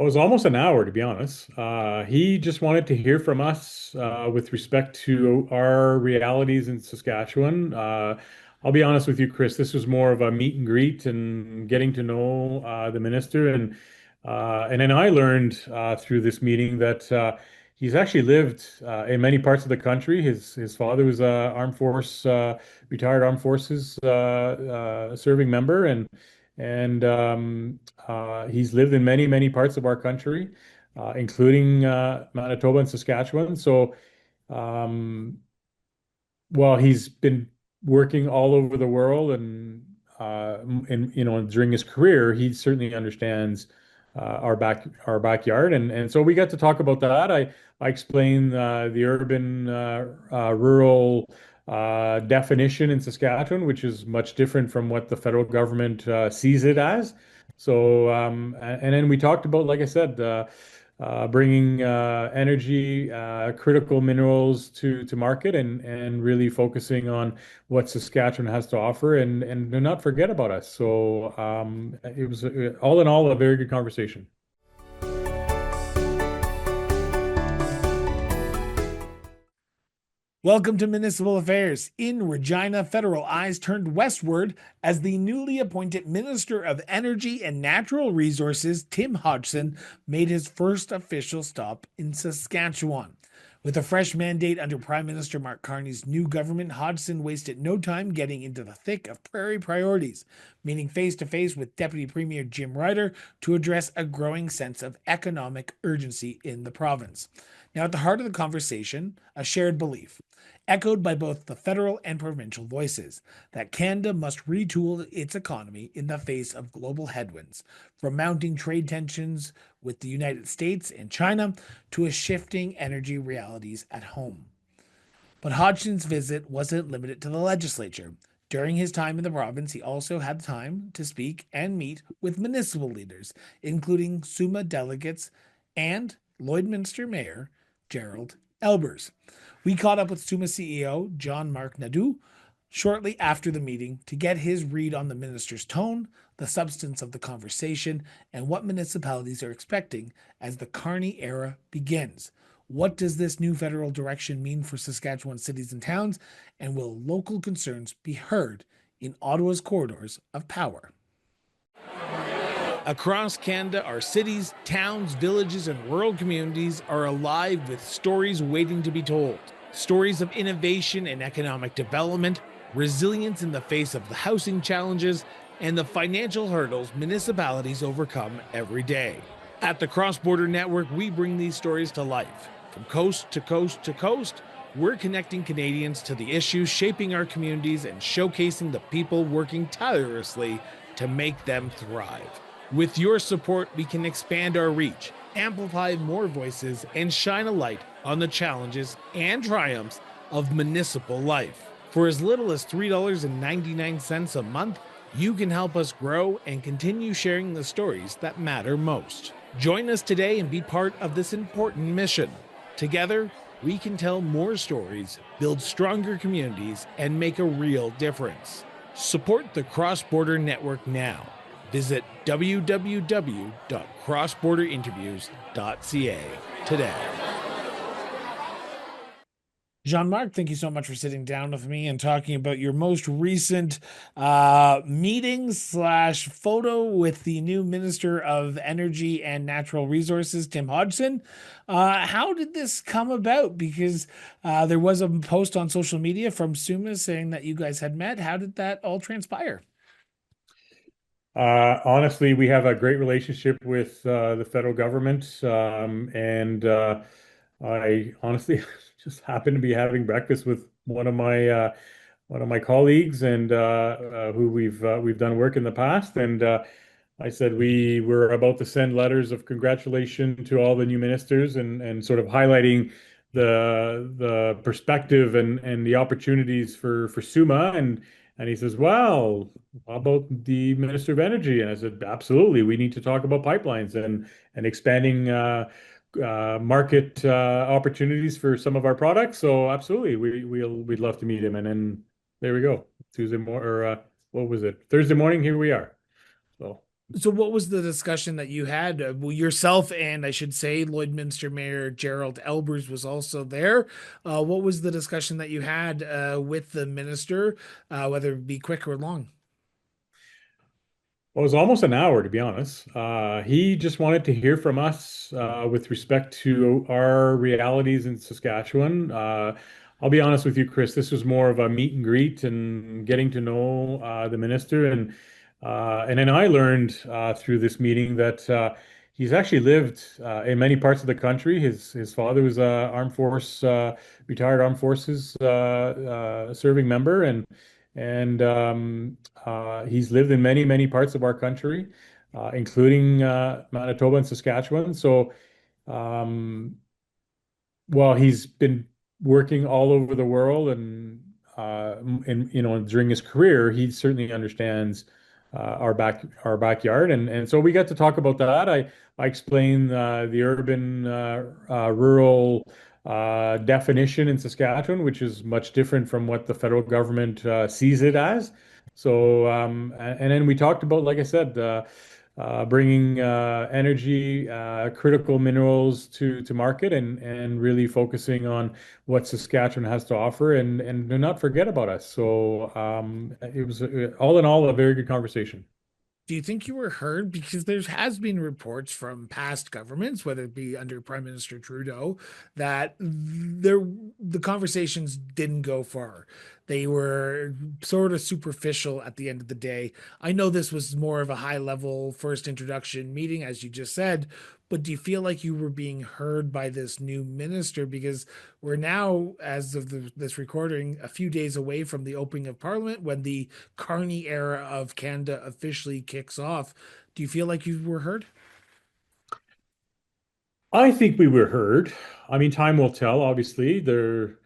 Well, it was almost an hour, to be honest. He just wanted to hear from us with respect to our realities in Saskatchewan. I'll be honest with you, Chris, this was more of a meet and greet and getting to know the minister. And then I learned through this meeting that he's actually lived in many parts of the country. His father was a retired armed forces serving member, and he's lived in many parts of our country, including Manitoba and Saskatchewan. So, um, while he's been working all over the world and during his career, he certainly understands our backyard, and so we got to talk about that. I explained the urban rural definition in Saskatchewan, which is much different from what the federal government sees it as. So, and then we talked about, like I said, bringing energy, critical minerals to market, and really focusing on what Saskatchewan has to offer, and do not forget about us. So, it was all in all a very good conversation. Welcome to Municipal Affairs. In Regina, federal eyes turned westward as the newly appointed Minister of Energy and Natural Resources, Tim Hodgson, made his first official stop in Saskatchewan. With a fresh mandate under Prime Minister Mark Carney's new government, Hodgson wasted no time getting into the thick of Prairie priorities, meeting face-to-face with Deputy Premier Jim Reiter to address a growing sense of economic urgency in the province. Now, at the heart of the conversation, a shared belief, echoed by both the federal and provincial voices, that Canada must retool its economy in the face of global headwinds, from mounting trade tensions with the United States and China to a shifting energy realities at home. But Hodgson's visit wasn't limited to the legislature. During his time in the province, he also had time to speak and meet with municipal leaders, including SUMA delegates and Lloydminster Mayor Gerald Aalbers. We caught up with SUMA CEO John Mark Nadeau shortly after the meeting to get his read on the minister's tone, the substance of the conversation, and what municipalities are expecting as the Carney era begins. What does this new federal direction mean for Saskatchewan cities and towns, and will local concerns be heard in Ottawa's corridors of power? Across Canada, our cities, towns, villages, and rural communities are alive with stories waiting to be told. Stories of innovation and economic development, resilience in the face of the housing challenges, and the financial hurdles municipalities overcome every day. At the Cross Border Network, we bring these stories to life. From coast to coast to coast, we're connecting Canadians to the issues shaping our communities and showcasing the people working tirelessly to make them thrive. With your support, we can expand our reach, amplify more voices, and shine a light on the challenges and triumphs of municipal life. For as little as $3.99 a month, you can help us grow and continue sharing the stories that matter most. Join us today and be part of this important mission. Together, we can tell more stories, build stronger communities, and make a real difference. Support the Cross Border Network now. Visit www.crossborderinterviews.ca today. Jean-Marc, thank you so much for sitting down with me and talking about your most recent meeting slash photo with the new Minister of Energy and Natural Resources, Tim Hodgson. How did this come about? Because there was a post on social media from SUMA saying that you guys had met. How did that all transpire? Honestly, we have a great relationship with the federal government, and I honestly just happened to be having breakfast with one of my colleagues, and who we've done work in the past, and I said we were about to send letters of congratulation to all the new ministers, and sort of highlighting the perspective and the opportunities for SUMA, and he says, "Well, how about the Minister of Energy?" And I said, "Absolutely, we need to talk about pipelines and expanding market opportunities for some of our products. So absolutely, we'd love to meet him." And then there we go. Tuesday morning, or what was it? Thursday morning. Here we are. So So, what was the discussion that you had? Well, yourself and I should say, Lloydminster Mayor Gerald Aalbers was also there. What was the discussion that you had with the minister, whether it be quick or long? Well, it was almost an hour, to be honest. He just wanted to hear from us with respect to our realities in Saskatchewan. I'll be honest with you, Chris, this was more of a meet and greet and getting to know the minister. And then I learned through this meeting that he's actually lived in many parts of the country. His father was a retired armed forces serving member, and he's lived in many parts of our country, including Manitoba and Saskatchewan. So, um, while he's been working all over the world and during his career, he certainly understands our backyard, and so we got to talk about that. I explained the urban rural definition in Saskatchewan, which is much different from what the federal government sees it as. So, and then we talked about, like I said, bringing energy, critical minerals to market, and really focusing on what Saskatchewan has to offer, and do not forget about us. So, it was all in all a very good conversation. Do you think you were heard? Because there has been reports from past governments, whether it be under Prime Minister Trudeau, that the conversations didn't go far. They were sort of superficial at the end of the day. I know this was more of a high level first introduction meeting, as you just said, but do you feel like you were being heard by this new minister? Because we're now, as of this recording, a few days away from the opening of Parliament when the Carney era of Canada officially kicks off. Do you feel like you were heard? I think we were heard. I mean, time will tell. Obviously, they're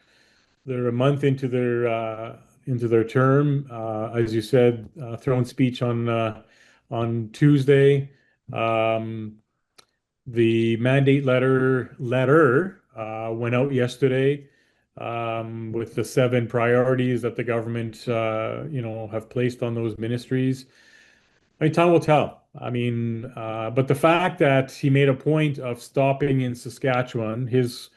a month into their term. As you said, throne speech on Tuesday. Um, the mandate letter went out yesterday with the seven priorities that the government have placed on those ministries. I mean, time will tell. I mean, but the fact that he made a point of stopping in Saskatchewan, his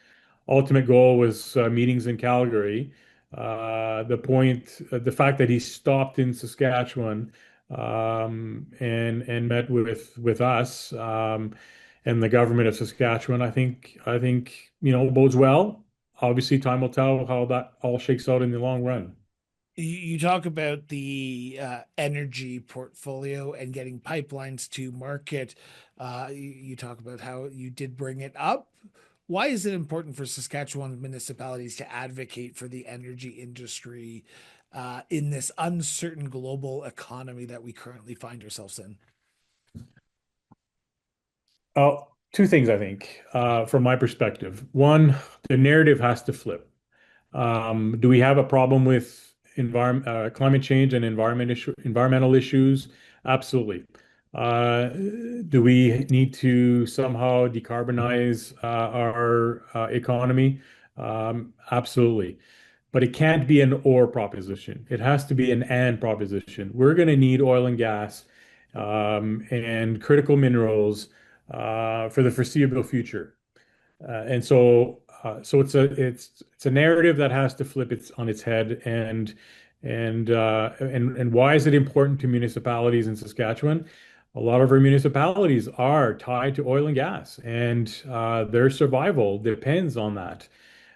ultimate goal was meetings in Calgary. The fact that he stopped in Saskatchewan and met with us and the government of Saskatchewan, I think bodes well. Obviously, time will tell how that all shakes out in the long run. You talk about the energy portfolio and getting pipelines to market. You talk about how you did bring it up. Why is it important for Saskatchewan municipalities to advocate for the energy industry in this uncertain global economy that we currently find ourselves in? Two things I think from my perspective. One, the narrative has to flip. Do we have a problem with climate change and environmental issues? Absolutely. Uh, do we need to somehow decarbonize our economy? Absolutely. But it can't be an or proposition. It has to be an and proposition. We're going to need oil and gas and critical minerals for the foreseeable future. And so it's a narrative that has to flip its on its head. And why is it important to municipalities in Saskatchewan? A lot of our municipalities are tied to oil and gas, and their survival depends on that.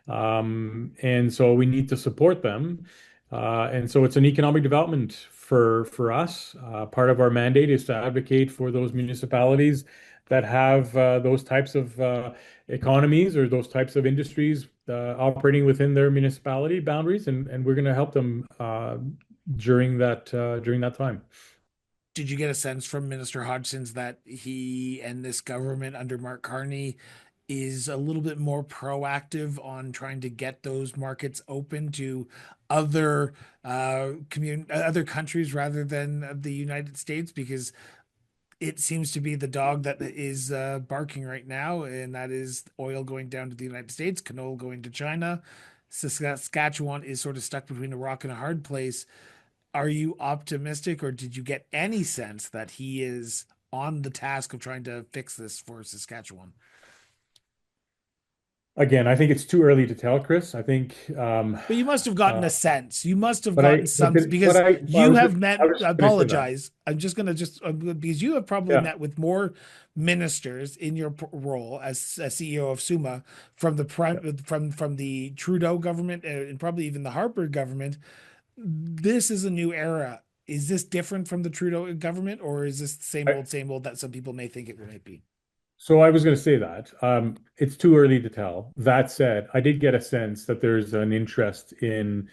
And so we need to support them. And so it's an economic development for us. Part of our mandate is to advocate for those municipalities that have those types of economies or those types of industries operating within their municipality boundaries, and we're going to help them during that time. Did you get a sense from Minister Hodgson's that he and this government under Mark Carney is a little bit more proactive on trying to get those markets open to other other countries rather than the United States? Because it seems to be the dog that is barking right now, and that is oil going down to the United States, canola going to China. Saskatchewan is sort of stuck between a rock and a hard place. Are you optimistic, or did you get any sense that he is on the task of trying to fix this for Saskatchewan? Again, I think it's too early to tell, Chris. I think, But you must have gotten uh, a sense. You must have but gotten I, but, some the, but because I you was, have met. I was I going to say that. apologize. I'm just gonna because you have probably Yeah. met with more ministers in your role as CEO of SUMA from the prime from the Trudeau government and probably even the Harper government. This is a new era. Is this different from the Trudeau government, or is this the same old that some people may think it might be? So I was going to say that it's too early to tell. That said, I did get a sense that there's an interest in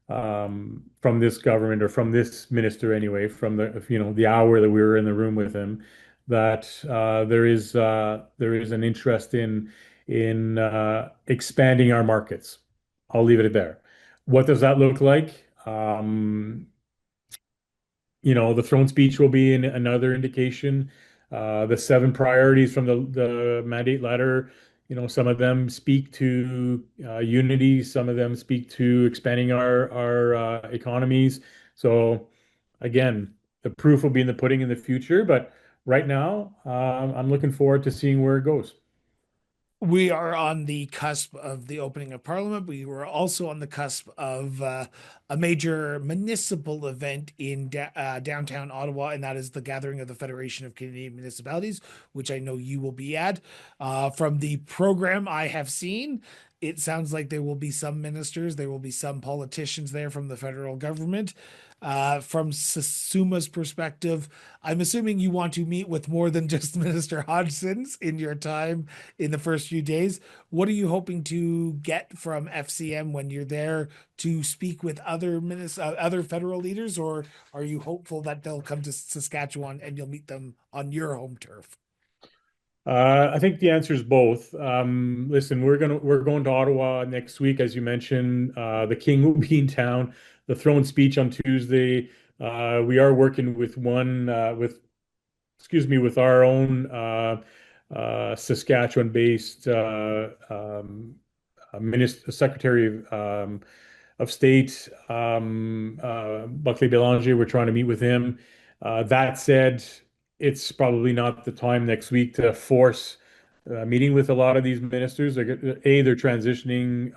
from this government or from this minister anyway, from the hour that we were in the room with him, that there is an interest in expanding our markets. I'll leave it at there. What does that look like? The throne speech will be another indication. The seven priorities from the mandate letter, some of them speak to unity, some of them speak to expanding our economies. So again, the proof will be in the pudding in the future, but right now, I'm looking forward to seeing where it goes. We are on the cusp of the opening of Parliament. We were also on the cusp of a major municipal event in downtown Ottawa, and that is the gathering of the Federation of Canadian Municipalities, which I know you will be at. From the program I have seen, it sounds like there will be some ministers, there will be some politicians there from the federal government. From SUMA's perspective, I'm assuming you want to meet with more than just Minister Hodgson's in your time in the first few days. What are you hoping to get from FCM when you're there to speak with other federal leaders, or are you hopeful that they'll come to Saskatchewan and you'll meet them on your home turf? I think the answer is both. Listen, we're going to Ottawa next week, as you mentioned. The King will be in town. The throne speech on Tuesday. We are working with with our own Saskatchewan-based Minister, Secretary of State, Buckley Belanger. We're trying to meet with him. That said, it's probably not the time next week to force a meeting with a lot of these ministers. They're transitioning.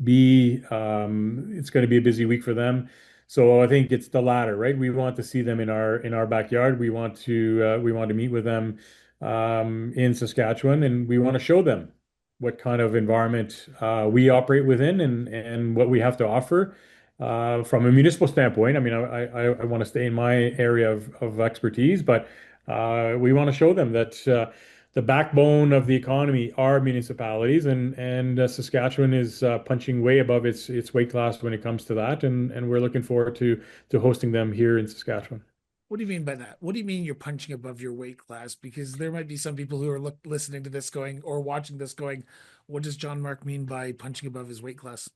B, it's going to be a busy week for them. So I think it's the latter, right? We want to see them in our backyard. We want to meet with them in Saskatchewan, and we want to show them what kind of environment we operate within and what we have to offer from a municipal standpoint. I mean, I want to stay in my area of expertise, but we want to show them that the backbone of the economy are municipalities, and Saskatchewan is punching way above its weight class when it comes to that, and we're looking forward to hosting them here in Saskatchewan. What do you mean by that? What do you mean you're punching above your weight class? Because there might be some people who are listening to this going or watching this going, what does John Mark mean by punching above his weight class?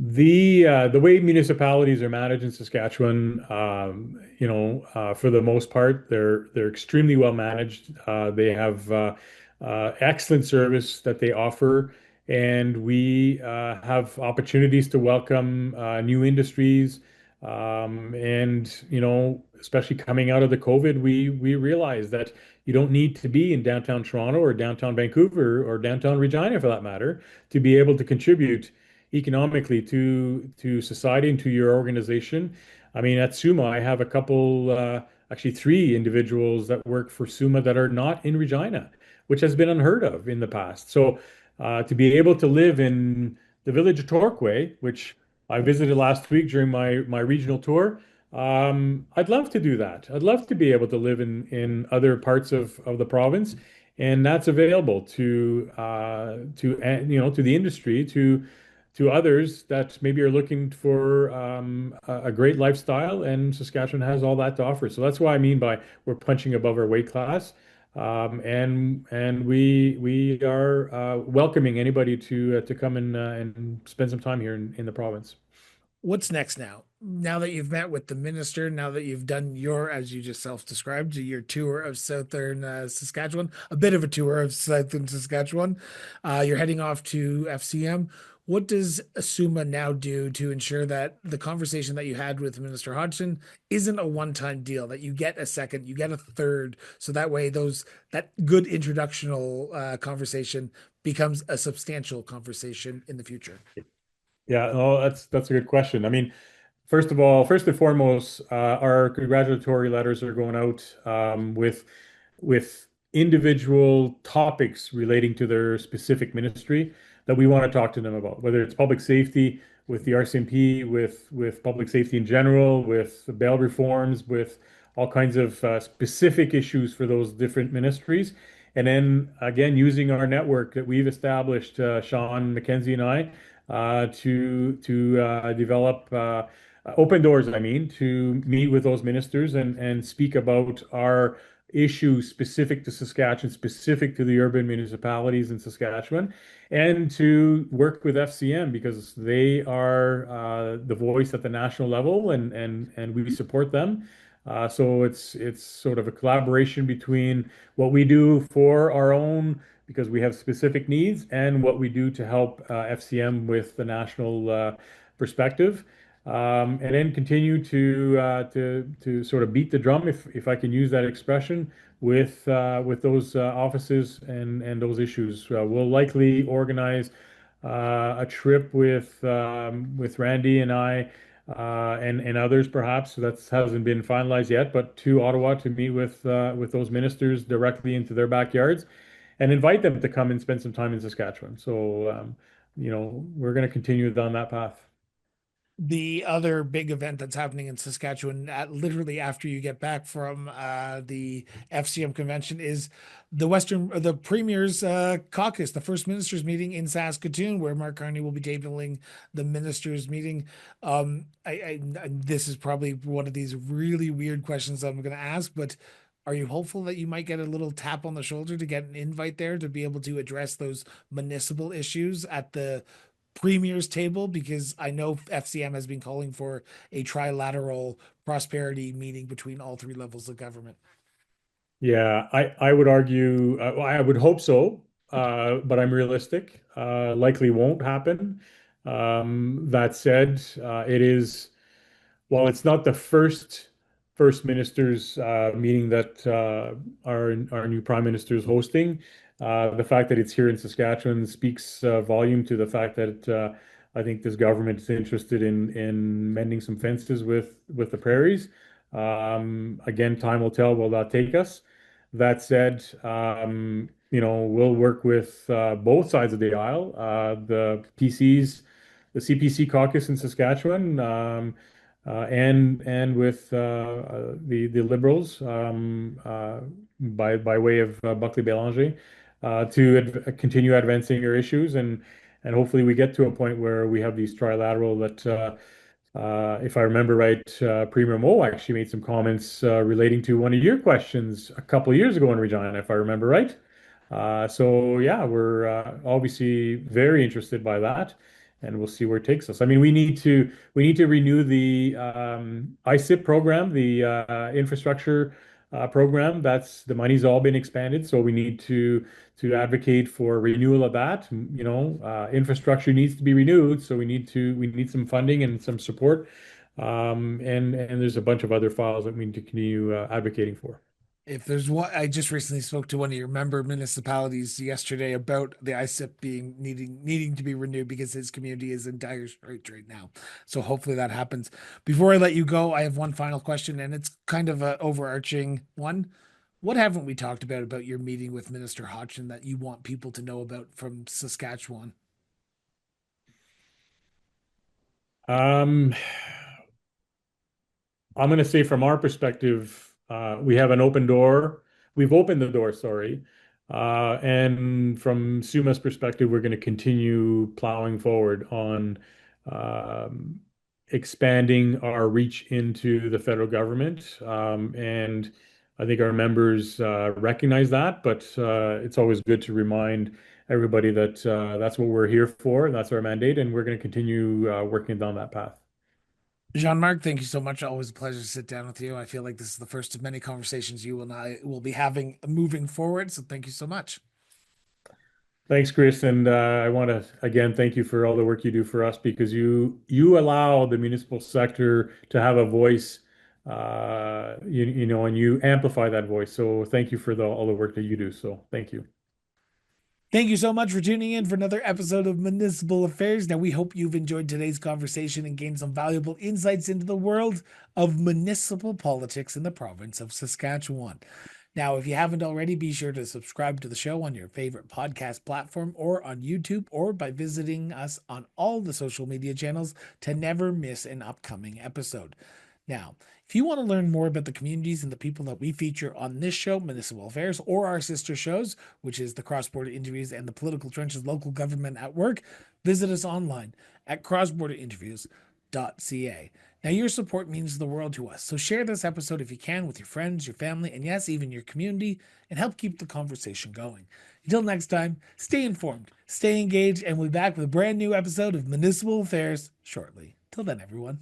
The way municipalities are managed in Saskatchewan, for the most part, they're extremely well managed. They have excellent service that they offer, and we have opportunities to welcome new industries. And especially coming out of the COVID, we realize that you don't need to be in downtown Toronto or downtown Vancouver or downtown Regina, for that matter, to be able to contribute economically to society and to your organization. I mean, at SUMA, I have a couple, actually three individuals that work for SUMA that are not in Regina, which has been unheard of in the past. So to be able to live in the village of Torquay, which I visited last week during my regional tour, I'd love to do that. I'd love to be able to live in other parts of the province, and that's available to the industry, to others that maybe are looking for a great lifestyle, and Saskatchewan has all that to offer. So that's what I mean by we're punching above our weight class, and we are welcoming anybody to come and spend some time here in the province. What's next now? Now that you've met with the minister, now that you've done your, as you just self-described, your tour of southern Saskatchewan, a bit of a tour of southern Saskatchewan, you're heading off to FCM. What does SUMA now do to ensure that the conversation that you had with Minister Hodgson isn't a one-time deal, that you get a second, you get a third, so that way that good introductional conversation becomes a substantial conversation in the future? Yeah, oh, that's a good question. I mean, first of all, first and foremost, our congratulatory letters are going out with individual topics relating to their specific ministry that we want to talk to them about, whether it's public safety with the RCMP, with public safety in general, with bail reforms, with all kinds of specific issues for those different ministries. And then again, using our network that we've established, Sean McKenzie and I, to develop open doors, I mean, to meet with those ministers and speak about our issues specific to Saskatchewan, specific to the urban municipalities in Saskatchewan, and to work with FCM because they are the voice at the national level, and we support them. So it's sort of a collaboration between what we do for our own because we have specific needs and what we do to help FCM with the national perspective. And then continue to sort of beat the drum, if I can use that expression, with those offices and those issues. We'll likely organize a trip with Randy and I and others perhaps. So that hasn't been finalized yet, but to Ottawa to meet with those ministers directly into their backyards and invite them to come and spend some time in Saskatchewan. So we're going to continue down that path. The other big event that's happening in Saskatchewan literally after you get back from the FCM convention is the Premier's caucus, the First Minister's meeting in Saskatoon, where Mark Carney will be tabling the ministers' meeting. This is probably one of these really weird questions I'm going to ask, but are you hopeful that you might get a little tap on the shoulder to get an invite there to be able to address those municipal issues at the Premier's table? Because I know FCM has been calling for a trilateral prosperity meeting between all three levels of government. Yeah, I would argue, well, I would hope so, but I'm realistic. Likely won't happen. That said, it is. While it's not the first minister's meeting that our new prime minister is hosting, the fact that it's here in Saskatchewan speaks volume to the fact that I think this government is interested in mending some fences with the prairies. Again, time will tell where that take us. That said, we'll work with both sides of the aisle, the CPC caucus in Saskatchewan. And with the Liberals by way of Buckley Bélanger to continue advancing your issues and hopefully we get to a point where we have these trilateral that if I remember right, Premier Mo actually made some comments relating to one of your questions a couple of years ago in Regina, if I remember right. So yeah, we're obviously very interested by that, and we'll see where it takes us. I mean, we need to renew the ISIP program, the infrastructure program. That's the money's all been expanded, so we need to advocate for renewal of that. Infrastructure needs to be renewed, so we need some funding and some support. And there's a bunch of other files that we need to continue advocating for. If there's one, I just recently spoke to one of your member municipalities yesterday about the ISIP being needing to be renewed because his community is in dire straits right now. So hopefully that happens. Before I let you go, I have one final question, and it's kind of an overarching one. What haven't we talked about your meeting with Minister Hodgson that you want people to know about from Saskatchewan? Um, I'm going to say from our perspective, we have an open door. We've opened the door, sorry. And from SUMA's perspective, we're going to continue plowing forward on um, expanding our reach into the federal government. And I think our members recognize that, but it's always good to remind everybody that that's what we're here for, and that's our mandate, and we're going to continue working down that path. Jean-Marc, thank you so much. Always a pleasure to sit down with you. I feel like this is the first of many conversations you and I will be having moving forward. So thank you so much. Thanks, Chris, and I want to again thank you for all the work you do for us because you allow the municipal sector to have a voice, you know, and you amplify that voice. So thank you for all the work that you do. So thank you. Thank you so much for tuning in for another episode of Municipal Affairs. Now, we hope you've enjoyed today's conversation and gained some valuable insights into the world of municipal politics in the province of Saskatchewan. Now, if you haven't already, be sure to subscribe to the show on your favorite podcast platform or on YouTube or by visiting us on all the social media channels to never miss an upcoming episode. Now, if you want to learn more about the communities and the people that we feature on this show, Municipal Affairs, or our sister shows, which is the Cross Border Interviews and the Political Trenches Local Government at Work, visit us online at crossborderinterviews.ca. Now, your support means the world to us, so share this episode if you can with your friends, your family, and yes, even your community, and help keep the conversation going. Until next time, stay informed, stay engaged, and we'll be back with a brand new episode of Municipal Affairs shortly. Till then, everyone.